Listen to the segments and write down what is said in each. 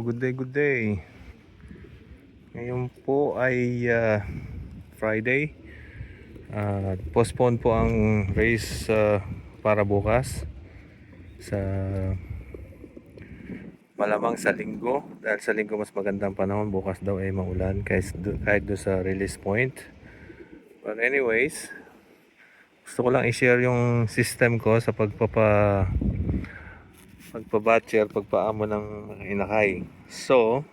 good day, good day. Ngayon po ay Friday. Postpone po ang race para bukas sa malamang sa linggo. Dahil sa linggo mas magandang panahon, bukas daw ay maulan kahit do sa release point. But anyways, gusto ko lang i-share yung system ko sa pagpa-batcher, pagpaamo ng inakay. So,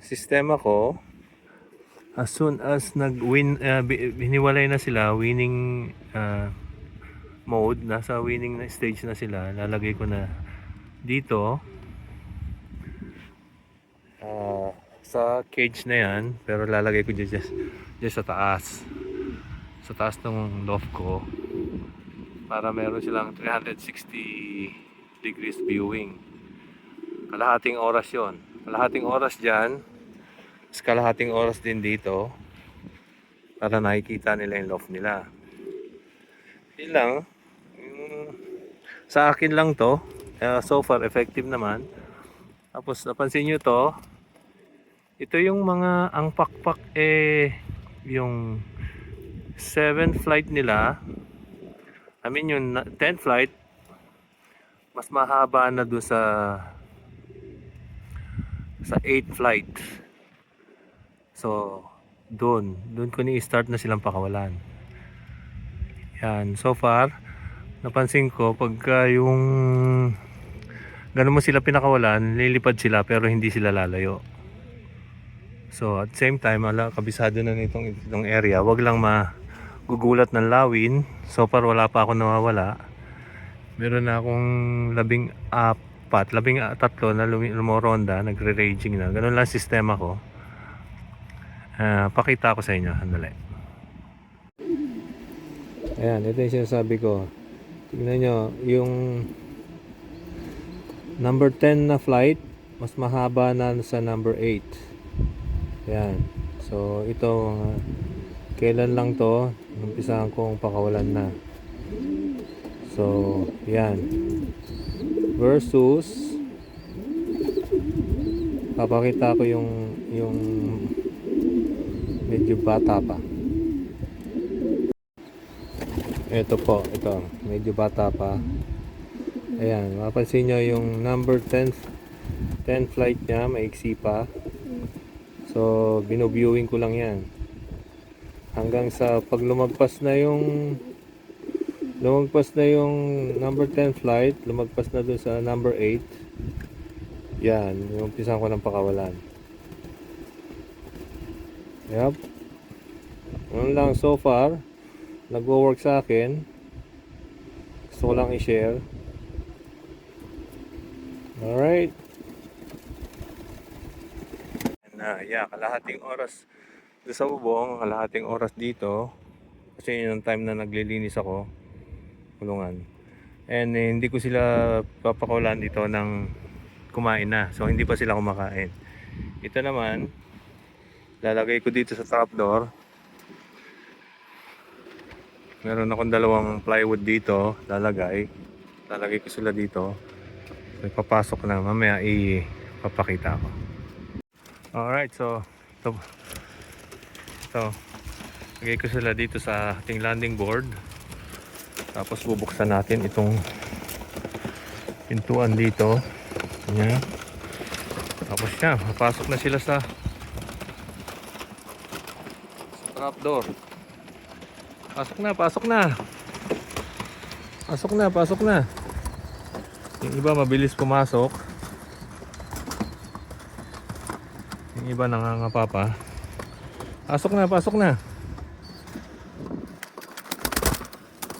sistema ko, as soon as nag-win, hiniwalay na sila, winning mode, nasa winning na stage na sila, lalagay ko na dito sa cage na yan, pero lalagay ko dyan sa taas ng loft ko para meron silang 360 degrees viewing. Kalahating oras yon, kalahating oras dyan, kalahating oras din dito para nakikita nila yung loft nila. Yun lang. Sa akin lang to, so far effective naman. Tapos napansin nyo to, ito yung mga ang pakpak yung 7 flight nila, I mean yung 10 flight mas mahaba na doon sa 8 flight. So doon ko ni-start na silang pakawalan. Yan, so far napansin ko pagka yung ganun mo sila pinakawalan, lilipad sila pero hindi sila lalayo. So at same time, kabisado na nitong area, wag lang magugulat ng lawin. So far wala pa ako nawawala. Meron na akong 13 na lumoronda, nagre-raging na. Ganun lang sistema ko. Pakita ko sa inyo, handali. Ayan, ito yung sinasabi ko. Tignan nyo, yung number 10 na flight, mas mahaba na sa number 8. Ayan. So, ito, kailan lang to, umpisahan kong pakawalan na. So, yan. Versus, papakita ko yung medyo bata pa. Ito po, ito, medyo bata pa. Ayan, mapansin nyo yung number 10 flight niya, maiksi pa. So, binoviewing ko lang yan. Hanggang sa pag lumagpas na yung number 10 flight, lumagpas na dun sa number 8. Yan, yung umpisan ko ng pakawalan. Yep. Yun lang so far. Nagwo-work sa akin. Gusto ko lang i-share. Alright. Yeah, kalahating oras doon sa bubong, kalahating oras dito. Kasi yun ang time na naglilinis ako. Kulungan. And hindi ko sila papakawalan dito ng kumain na. So hindi pa sila kumakain. Ito naman, lalagay ko dito sa trapdoor. Meron akong dalawang plywood dito, lalagay ko sila dito. So papasok na, mamaya ipapakita ko. Alright, so ito, lagay ko sila dito sa ating landing board. Tapos bubuksan natin itong pintuan dito. Ayan. Tapos yan, papasok na sila sa trapdoor. Pasok na. Yung iba mabilis pumasok. Yung iba nangangapa pa. Pasok na.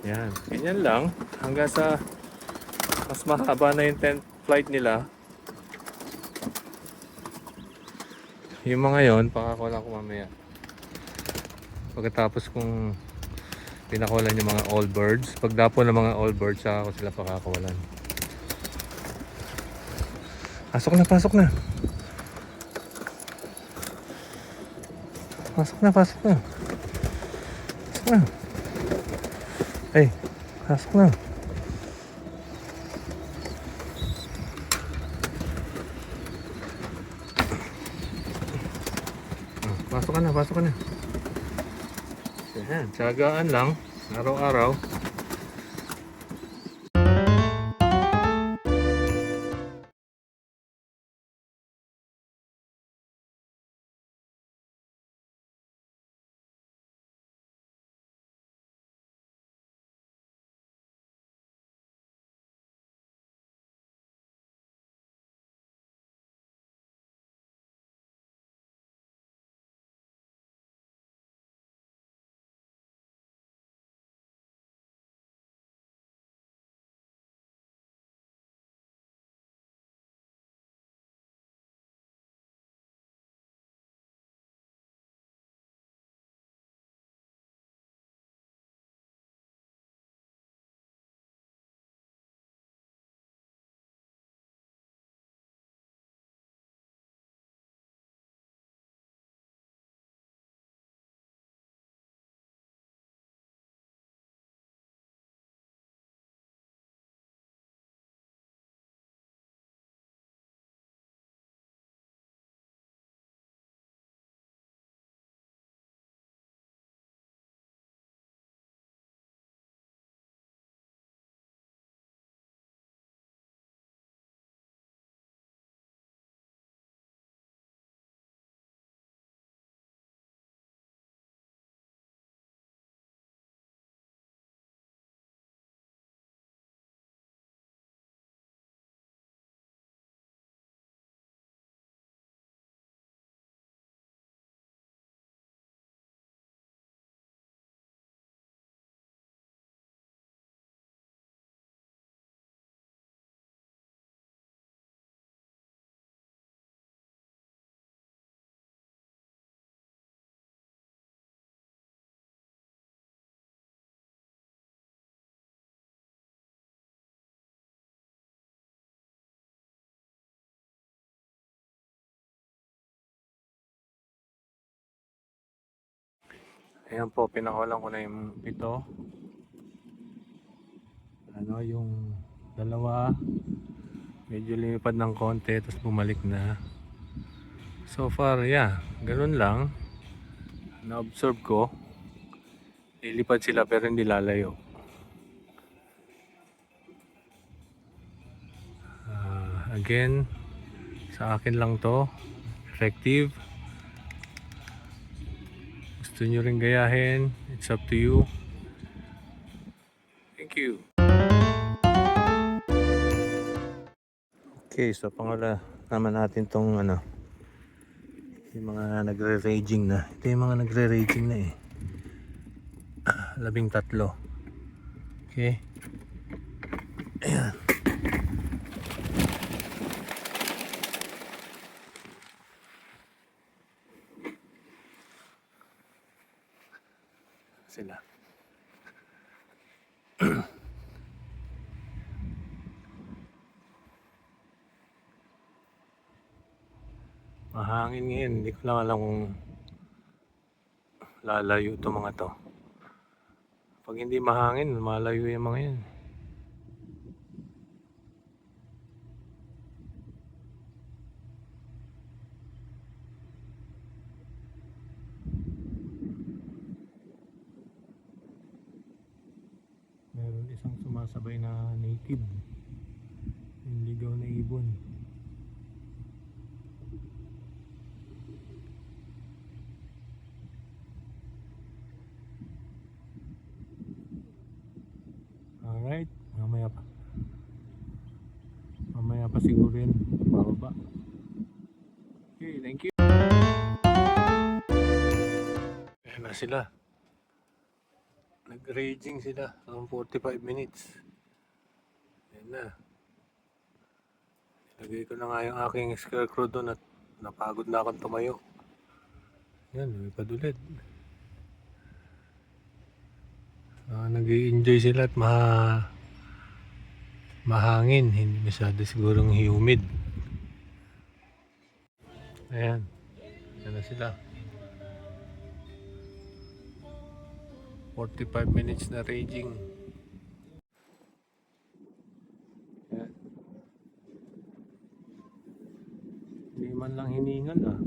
Yan, ganyan lang. Hanggang sa mas mahaba na yung 10th flight nila. Yung mga yon, pakakulan ko mamaya. Pagkatapos kung pinakawalan yung mga all birds. Pagdapo ng mga all birds, saka ko sila pakakawalan. Pasok na. Pasok na. Ay, pasok na. Pasok ka na, pasok ka na. Ayan, tiyagaan lang. Araw-araw. Ayan po, pinakawalan ko na yung pito. Ano, yung dalawa, medyo lumipad ng konti, tapos bumalik na. So far, yeah, ganun lang. Na-observe ko, lilipad sila pero hindi lalayo. Again, sa akin lang to, effective. Gusto nyo rin gayahin, it's up to you. Thank you. Okay, so pangala naman natin tong ano, yung mga nagre-raging na. Ito yung mga nagre-raging na eh. 13. Okay. Ayan. Sila. Mahangin ngayon, hindi ko lang alam kung lalayo itong mga to. Pag hindi mahangin, malayo yung mga yan. Meron isang sumasabay na native, yung ligaw na ibon. Alright, mamaya pa siguro yun bababa. Okay, thank you. Ayan na sila, nag-raging sila ng 45 minutes. Ayan na, lagay ko na nga yung aking scarecrow doon at napagod na akong tumayo. Yan, lumipad ulit. Nag-i-enjoy sila at mahangin, hindi masyado sigurong humid. Ayan, yan na sila. 45 minutes na raging. Ayan. Hindi man lang hiningal ah.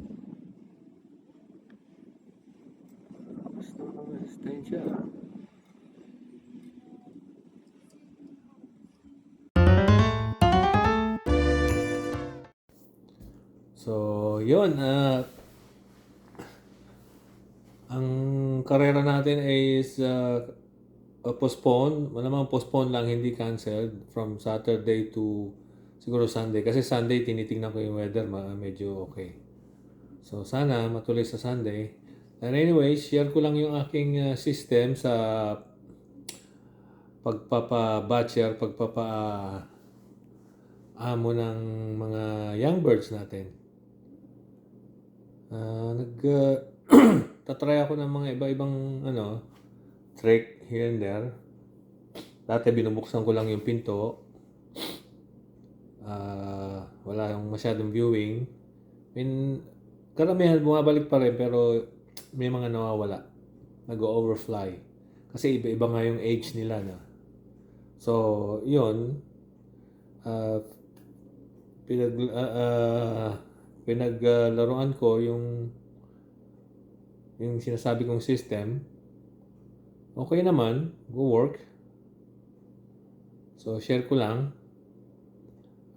Stay siya. So, yun. Ang karera natin is postpone. Malamang postpone lang, hindi canceled from Saturday to siguro Sunday. Kasi Sunday, tinitingnan ko yung weather, medyo okay. So, sana matuloy sa Sunday. And anyway, share ko lang yung aking system sa pagpapa-batcher, amo ng mga young birds natin. Tatry ako ng mga iba-ibang trick here and there. Dati binubuksan ko lang yung pinto. Wala yung masyadong viewing. Karamihan bumabalik pa rin pero may mga nawawala. Nag-overfly. Kasi iba-iba nga yung age nila na. So, yun. Pinaglaruan ko yung sinasabi kong system. Okay naman. Go work. So, share ko lang.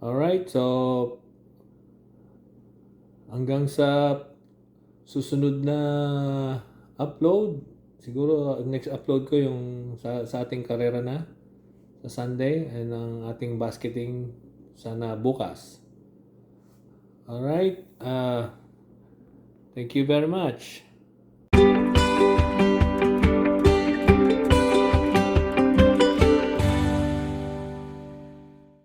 Alright, so hanggang sa susunod na upload, siguro next upload ko yung sa ating karera na sa Sunday and ang ating basketing sana bukas. Alright, thank you very much.